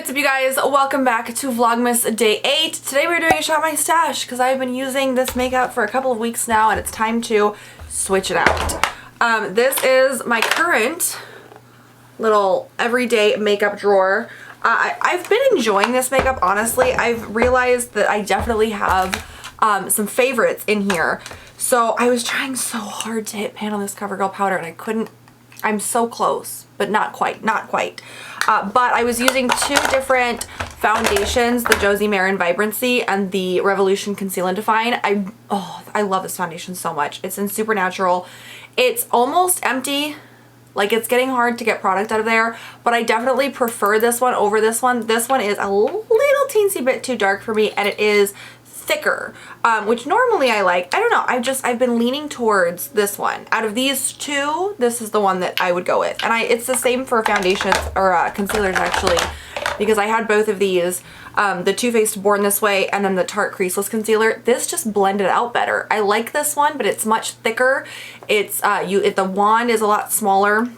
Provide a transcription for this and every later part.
What's up, you guys? Welcome back to Vlogmas Day 8. Today we're doing a Shop My Stash because I've been using this makeup for a couple of weeks now and it's time to switch it out. This is my current little everyday makeup drawer. I've been enjoying this makeup, honestly. I've realized that I definitely have some favorites in here. So I was trying so hard to hit pan on this CoverGirl powder and I couldn't. I'm so close, but not quite. But I was using two different foundations, the Josie Marin Vibrancy and the Revolution Conceal and Define. I love this foundation so much. It's in Supernatural. It's almost empty. Like, it's getting hard to get product out of there, but I definitely prefer this one over this one. This one is a little teensy bit too dark for me, and it is thicker, which normally I like. I don't know, I've been leaning towards this one. Out of these two, this is the one that I would go with. And it's the same for foundations or concealers, actually, because I had both of these, the Too Faced Born This Way and then the Tarte Creaseless Concealer. This just blended out better. I like this one, but it's much thicker. It's the wand is a lot smaller,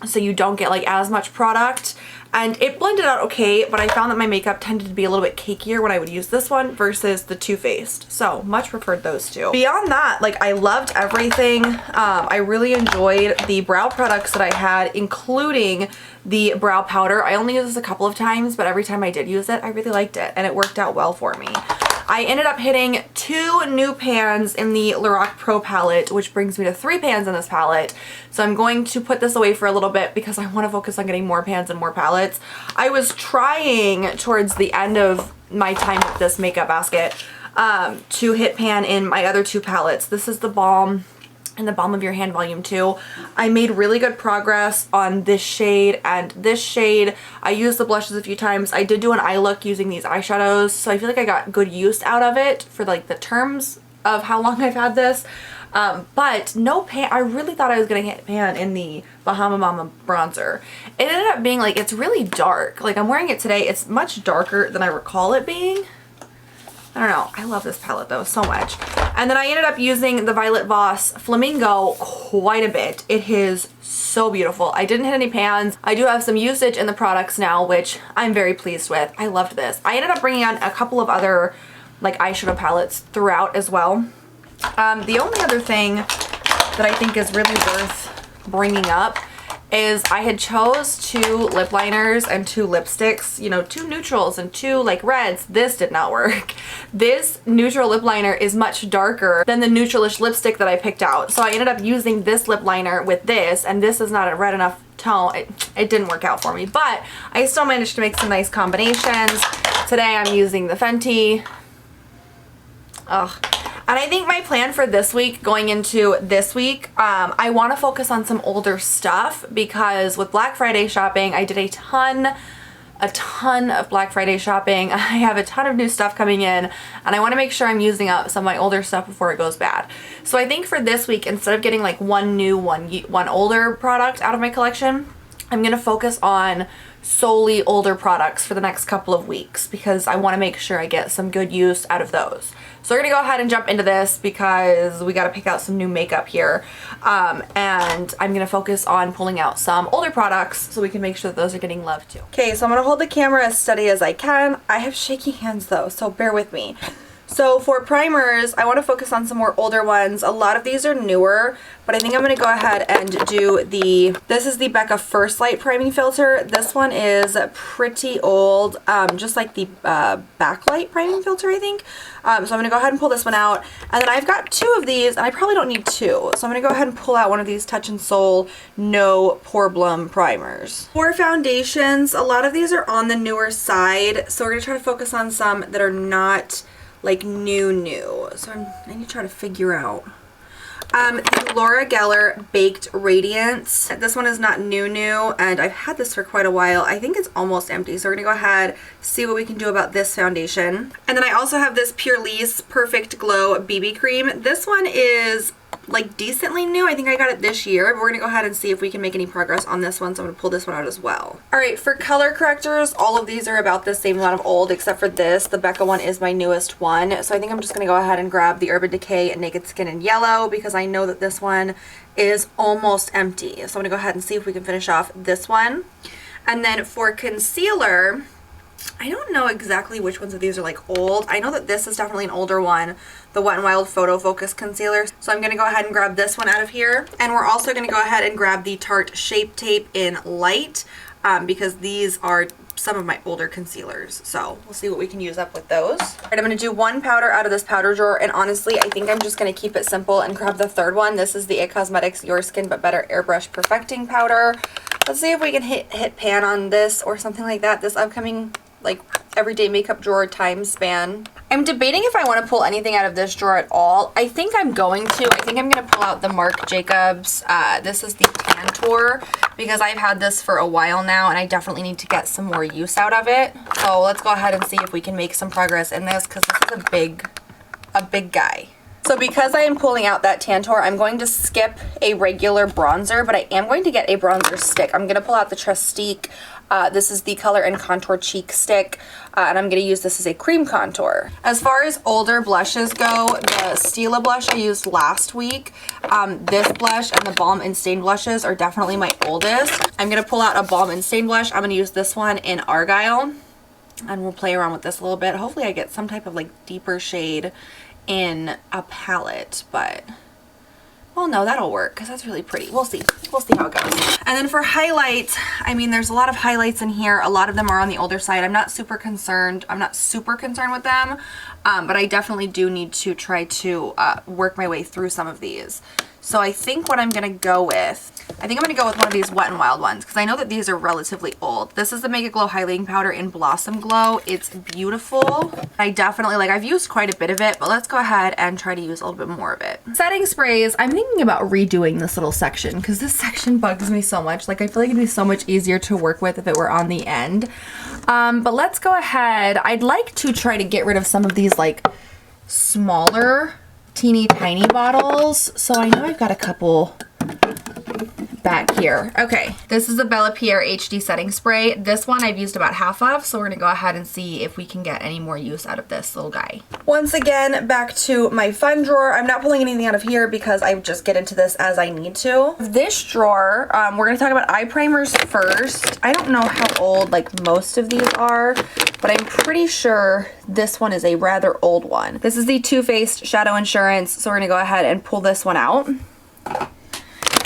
so you don't get like as much product. And it blended out okay, but I found that my makeup tended to be a little bit cakier when I would use this one versus the Too Faced. So much preferred those two. Beyond that, like, I loved everything. I really enjoyed the brow products that I had, including the brow powder. I only used this a couple of times, but every time I did use it, I really liked it and it worked out well for me. I ended up hitting 2 new pans in the Lorac Pro Palette, which brings me to 3 pans in this palette. So I'm going to put this away for a little bit because I want to focus on getting more pans and more palettes. I was trying towards the end of my time with this makeup basket to hit pan in my other 2 palettes. This is the Balm and the Balm of Your Hand Volume 2. I made really good progress on this shade and this shade. I used the blushes a few times. I did do an eye look using these eyeshadows, so I feel like I got good use out of it for like the terms of how long I've had this. But no pan. I really thought I was gonna hit pan in the Bahama Mama bronzer. It ended up being like, it's really dark. Like, I'm wearing it today. It's much darker than I recall it being. I don't know. I love this palette though so much. And then I ended up using the Violet Voss Flamingo quite a bit. It is so beautiful. I didn't hit any pans. I do have some usage in the products now, which I'm very pleased with. I loved this. I ended up bringing on a couple of other like eyeshadow palettes throughout as well. The only other thing that I think is really worth bringing up is I had chose 2 lip liners and 2 lipsticks, you know, 2 neutrals and 2 like reds. This did not work. This neutral lip liner is much darker than the neutralish lipstick that I picked out. So I ended up using this lip liner with this, and this is not a red enough tone. It didn't work out for me, but I still managed to make some nice combinations. Today I'm using the Fenty. And I think my plan for this week, going into this week, I want to focus on some older stuff because with Black Friday shopping, I did a ton of Black Friday shopping. I have a ton of new stuff coming in and I want to make sure I'm using up some of my older stuff before it goes bad. So I think for this week, instead of getting like one new, one older product out of my collection, I'm going to focus on solely older products for the next couple of weeks because I want to make sure I get some good use out of those. So we're gonna go ahead and jump into this because we gotta pick out some new makeup here. And I'm gonna focus on pulling out some older products so we can make sure that those are getting love too. Okay, so I'm gonna hold the camera as steady as I can. I have shaky hands though, so bear with me. So for primers, I want to focus on some more older ones. A lot of these are newer, but I think I'm going to go ahead and do this is the Becca First Light Priming Filter. This one is pretty old, just like the Backlight Priming Filter, I think. So I'm going to go ahead and pull this one out. And then I've got 2 of these, and I probably don't need 2. So I'm going to go ahead and pull out one of these Touch in Sol No Poreblem primers. For foundations, a lot of these are on the newer side, so we're going to try to focus on some that are not like new. So I need to try to figure out. The Laura Geller Baked Radiance. This one is not new, and I've had this for quite a while. I think it's almost empty, so we're gonna go ahead, see what we can do about this foundation. And then I also have this Pure Lisse Perfect Glow BB Cream. This one is like decently new. I think I got it this year, but we're gonna go ahead and see if we can make any progress on this one, so I'm gonna pull this one out as well. Alright, for color correctors, all of these are about the same amount of old except for this. The Becca one is my newest one, so I think I'm just gonna go ahead and grab the Urban Decay Naked Skin in Yellow because I know that this one is almost empty. So I'm gonna go ahead and see if we can finish off this one. And then for concealer, I don't know exactly which ones of these are like old. I know that this is definitely an older one, the Wet n Wild Photo Focus Concealer. So I'm going to go ahead and grab this one out of here. And we're also going to go ahead and grab the Tarte Shape Tape in Light because these are some of my older concealers. So we'll see what we can use up with those. All right, I'm going to do one powder out of this powder drawer. And honestly, I think I'm just going to keep it simple and grab the third one. This is the IT Cosmetics Your Skin But Better Airbrush Perfecting Powder. Let's see if we can hit pan on this or something like that this upcoming like everyday makeup drawer time span. I'm debating if I want to pull anything out of this drawer at all. I think I'm going to. I think I'm going to pull out the Marc Jacobs. This is the Tantour because I've had this for a while now and I definitely need to get some more use out of it. So let's go ahead and see if we can make some progress in this because this is a big guy. So because I am pulling out that Tantour, I'm going to skip a regular bronzer, but I am going to get a bronzer stick. I'm going to pull out the Trestique. This is the Color and Contour Cheek Stick, and I'm going to use this as a cream contour. As far as older blushes go, the Stila blush I used last week, this blush and the Balm and Stain blushes are definitely my oldest. I'm going to pull out a Balm and Stain blush. I'm going to use this one in Argyle, and we'll play around with this a little bit. Hopefully I get some type of like deeper shade in a palette, but well, no, that'll work because that's really pretty. We'll see. We'll see how it goes. And then for highlight, I mean, there's a lot of highlights in here. A lot of them are on the older side. I'm not super concerned with them, but I definitely do need to try to work my way through some of these. So I think what I'm going to go with, I think I'm going to go with one of these Wet n Wild ones because I know that these are relatively old. This is the Make It Glow Highlighting Powder in Blossom Glow. It's beautiful. I definitely, like, I've used quite a bit of it, but let's go ahead and try to use a little bit more of it. Setting sprays, I'm thinking about redoing this little section because this section bugs me so much. Like, I feel like it'd be so much easier to work with if it were on the end. But let's go ahead. I'd like to try to get rid of some of these, like, smaller teeny tiny bottles. So I know I've got a couple back here. Okay, this is the Bellapierre HD setting spray. This one I've used about half of, so we're gonna go ahead and see if we can get any more use out of this little guy. Once again, back to my fun drawer. I'm not pulling anything out of here because I just get into this as I need to. This drawer, we're gonna talk about eye primers first. I don't know how old like most of these are, but I'm pretty sure this one is a rather old one. This is the Too Faced Shadow Insurance, so we're gonna go ahead and pull this one out.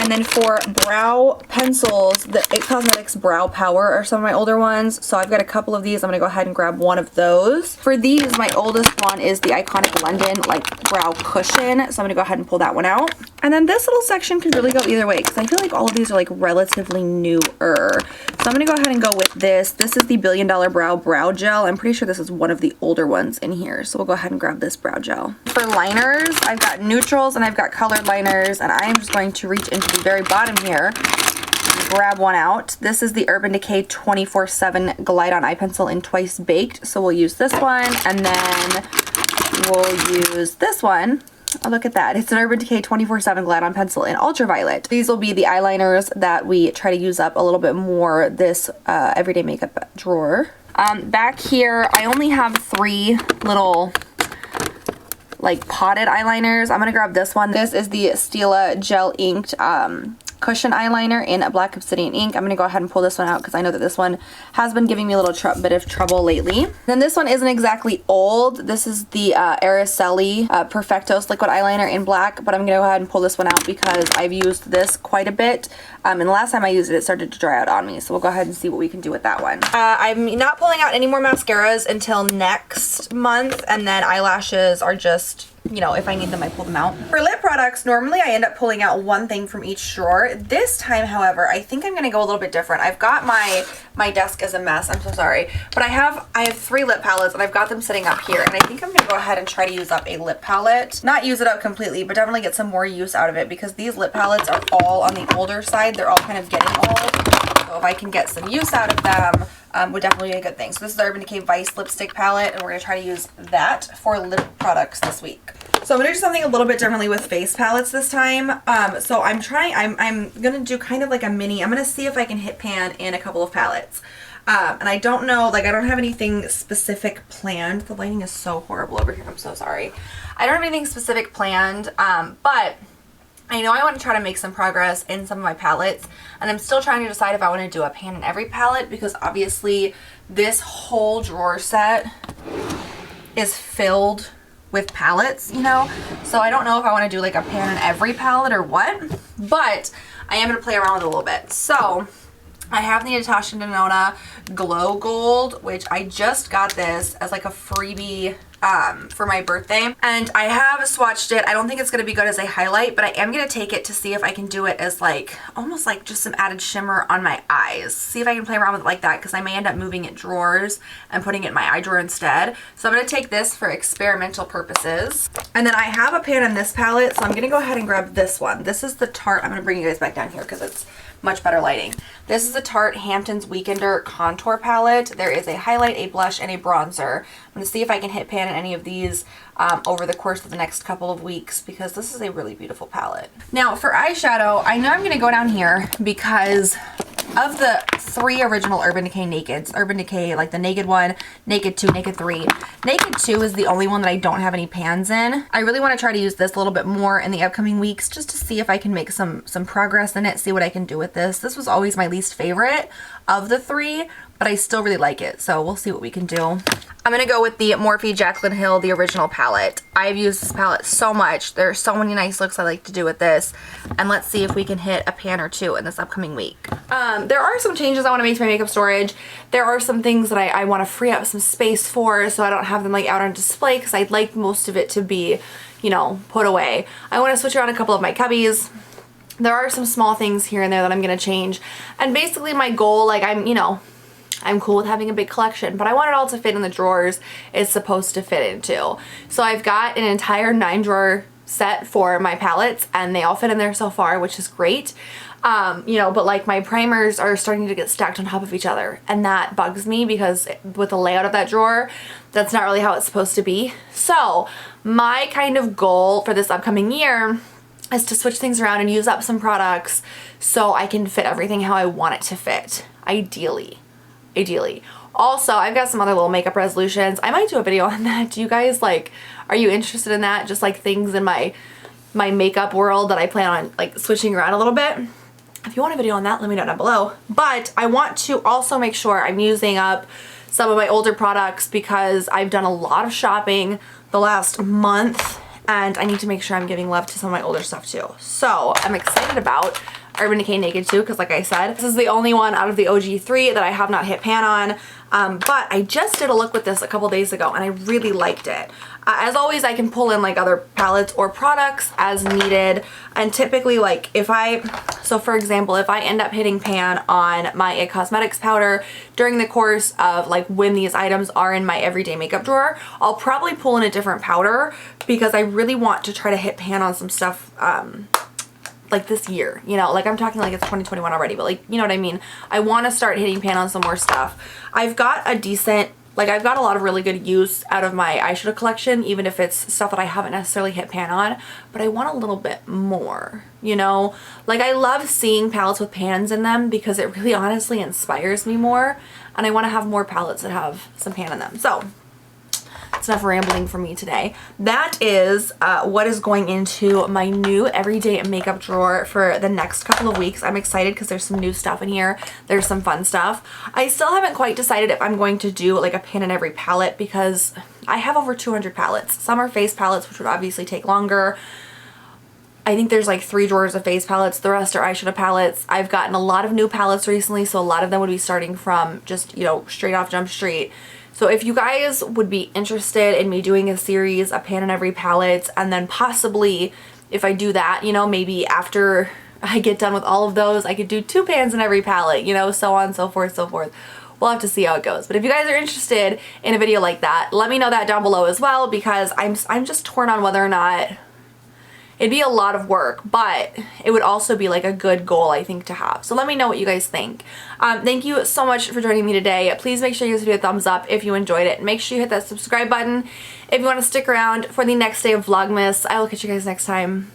And then for brow pencils, the IT Cosmetics Brow Power are some of my older ones. So I've got a couple of these. I'm going to go ahead and grab one of those. For these, my oldest one is the Iconic London like brow cushion. So I'm going to go ahead and pull that one out. And then this little section could really go either way because I feel like all of these are like relatively newer. So I'm going to go ahead and go with this. This is the Billion Dollar Brow Gel. I'm pretty sure this is one of the older ones in here. So we'll go ahead and grab this brow gel. For liners, I've got neutrals and I've got colored liners. And I'm just going to reach into the very bottom here and grab one out. This is the Urban Decay 24/7 Glide On Eye Pencil in Twice Baked. So we'll use this one and then we'll use this one. Oh, look at that. It's an Urban Decay 24/7 Glide On Pencil in Ultraviolet. These will be the eyeliners that we try to use up a little bit more this everyday makeup drawer. Back here, I only have 3 little like potted eyeliners. I'm gonna grab this one. This is the Stila Gel Inked Cushion Eyeliner in a Black Obsidian ink. I'm gonna go ahead and pull this one out because I know that this one has been giving me a little bit of trouble lately. Then this one isn't exactly old. This is the Aricelli Perfectos Liquid Eyeliner in black, but I'm gonna go ahead and pull this one out because I've used this quite a bit. And the last time I used it, it started to dry out on me. So we'll go ahead and see what we can do with that one. I'm not pulling out any more mascaras until next month, and then eyelashes are just, you know, if I need them, I pull them out. For lip products, normally I end up pulling out one thing from each drawer. This time, however, I think I'm gonna go a little bit different. I've got my desk is a mess, I'm so sorry. But I have 3 lip palettes and I've got them sitting up here, and I think I'm gonna go ahead and try to use up a lip palette. Not use it up completely, but definitely get some more use out of it because these lip palettes are all on the older side. They're all kind of getting old. So if I can get some use out of them, would definitely be a good thing. So this is the Urban Decay Vice Lipstick Palette, and we're going to try to use that for lip products this week. So I'm going to do something a little bit differently with face palettes this time. So I'm going to do kind of like a mini, I'm going to see if I can hit pan in a couple of palettes. And I don't know, like I don't have anything specific planned. The lighting is so horrible over here, I'm so sorry. I don't have anything specific planned, but I know I want to try to make some progress in some of my palettes, and I'm still trying to decide if I want to do a pan in every palette, because obviously this whole drawer set is filled with palettes, you know, so I don't know if I want to do like a pan in every palette or what, but I am going to play around with it a little bit. So I have the Natasha Denona Glow Gold, which I just got this as like a freebie for my birthday, and I have swatched it. I don't think it's going to be good as a highlight, but I am going to take it to see if I can do it as like almost like just some added shimmer on my eyes. See if I can play around with it like that, because I may end up moving it drawers and putting it in my eye drawer instead. So I'm going to take this for experimental purposes. And then I have a pan in this palette, so I'm going to go ahead and grab this one. This is the Tarte. I'm going to bring you guys back down here because it's much better lighting. This is the Tarte Hamptons Weekender Contour Palette. There is a highlight, a blush, and a bronzer. I'm going to see if I can hit pan in any of these over the course of the next couple of weeks, because this is a really beautiful palette. Now for eyeshadow, I know I'm going to go down here because of the 3 original Urban Decay Nakeds, Urban Decay, like the Naked 1, Naked 2, Naked 3. Naked 2 is the only one that I don't have any pans in. I really want to try to use this a little bit more in the upcoming weeks, just to see if I can make some progress in it, see what I can do with this. This was always my least favorite of the 3, but I still really like it, so we'll see what we can do. I'm going to go with the Morphe Jaclyn Hill, the original palette. I've used this palette so much. There are so many nice looks I like to do with this, and let's see if we can hit a pan or 2 in this upcoming week. There are some changes I want to make to my makeup storage. There are some things that I want to free up some space for, so I don't have them like out on display, because I'd like most of it to be, you know, put away. I want to switch around a couple of my cubbies. There are some small things here and there that I'm going to change, and basically my goal, like I'm cool with having a big collection, but I want it all to fit in the drawers it's supposed to fit into. So I've got an entire 9-drawer set for my palettes, and they all fit in there so far, which is great. You know, but like my primers are starting to get stacked on top of each other, and that bugs me, because with the layout of that drawer, that's not really how it's supposed to be. So my kind of goal for this upcoming year is to switch things around and use up some products so I can fit everything how I want it to fit, ideally. Also, I've got some other little makeup resolutions. I might do a video on that. Do you guys like, are you interested in that? Just like things in my makeup world that I plan on like switching around a little bit. If you want a video on that, let me know down below. But I want to also make sure I'm using up some of my older products, because I've done a lot of shopping the last month, and I need to make sure I'm giving love to some of my older stuff too. So I'm excited about Urban Decay Naked 2, because like I said, this is the only one out of the OG 3 that I have not hit pan on, but I just did a look with this a couple days ago, and I really liked it. As always, I can pull in like other palettes or products as needed, and typically like so for example, if I end up hitting pan on my IT Cosmetics powder during the course of like when these items are in my everyday makeup drawer, I'll probably pull in a different powder, because I really want to try to hit pan on some stuff like this year, you know, like I'm talking like it's 2021 already, but like, you know what I mean? I want to start hitting pan on some more stuff. I've got a lot of really good use out of my eyeshadow collection, even if it's stuff that I haven't necessarily hit pan on, but I want a little bit more, you know? Like I love seeing palettes with pans in them, because it really honestly inspires me more, and I want to have more palettes that have some pan in them. So that's enough rambling for me today. That is what is going into my new everyday makeup drawer for the next couple of weeks. I'm excited because there's some new stuff in here. There's some fun stuff. I still haven't quite decided if I'm going to do like a pan in every palette, because I have over 200 palettes. Some are face palettes, which would obviously take longer. I think there's like 3 drawers of face palettes. The rest are eyeshadow palettes. I've gotten a lot of new palettes recently, so a lot of them would be starting from just, you know, straight off Jump Street. So if you guys would be interested in me doing a series, a pan in every palette, and then possibly if I do that, you know, maybe after I get done with all of those, I could do 2 pans in every palette, you know, so on, so forth, so forth. We'll have to see how it goes. But if you guys are interested in a video like that, let me know that down below as well, because I'm just torn on whether or not it'd be a lot of work, but it would also be like a good goal, I think, to have. So let me know what you guys think. Thank you so much for joining me today. Please make sure you give this video a thumbs up if you enjoyed it. Make sure you hit that subscribe button if you want to stick around for the next day of Vlogmas. I will catch you guys next time.